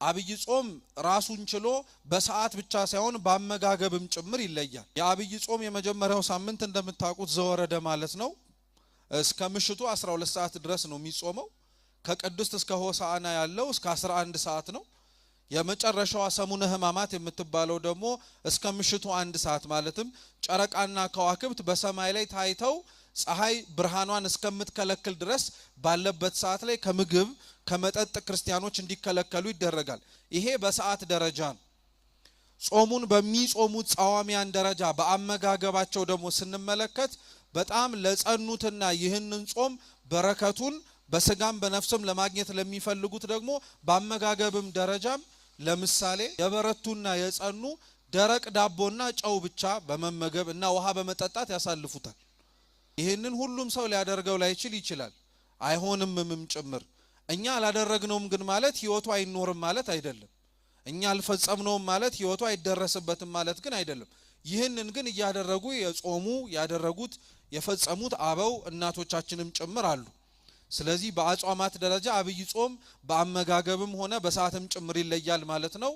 አብይ ጾም ራሱን ችሎ በሰዓት ብቻ ሳይሆን በአመጋገብም ጭምር ይለያል። የአብይ ጾም የመጀመሪያው ሳምንት እንደምታውቁት ዘወረደ ማለት ነው። እስከ ምሽቱ 12 ሰዓት ድረስ ነው የሚጾመው። ከቅድስት እስከ ሆሳዕና ያለው እስከ 11 ሰዓት ነው። የመጨረሻው ሰሙነ ሕማማት የምትባለው ደግሞ እስከ ምሽቱ 1 ሰዓት ማለትም ጨረቃና ከዋክብት በሰማይ ላይ ታይተው ፀሐይ ብርሃኗን እስከምትከለክል ድረስ ባለበት ሰዓት ላይ ከምግብ ከመጠጥ ክርስቲያኖች እንዲከለከሉ ይደረጋል። ይሄ በሰዓት ደረጃ ነው። ጾሙን በሚጾሙት ጻዋሚያን ደረጃ በአመጋገባቸው ደግሞ ስንመለከት በጣም ለጸኑትና ይህንን ጾም በረከቱን በስጋም በነፍስም ለማግኘት ለሚፈልጉት ደግሞ በአመጋገብም ደረጃም ለምሳሌ የበረቱና የጸኑ ደረቅ ዳቦና ጨው ብቻ በመመገብ እና ውሃ በመጠጣት ያሳልፉታል። ይህንን ሁሉም ሰው ሊያደርገው ላይችል ይችላል፣ አይሆንምም ጭምር። እኛ አላደረግነውም ግን ማለት ህይወቱ አይኖርም ማለት አይደለም። እኛ አልፈጸምነውም ማለት ህይወቱ አይደረስበትም ማለት ግን አይደለም። ይህንን ግን እያደረጉ የጾሙ ያደረጉት የፈጸሙት አበው እናቶቻችንም ጭምር አሉ። ስለዚህ በአጽዋማት ደረጃ አብይ ጾም በአመጋገብም ሆነ በሰዓትም ጭምር ይለያል ማለት ነው።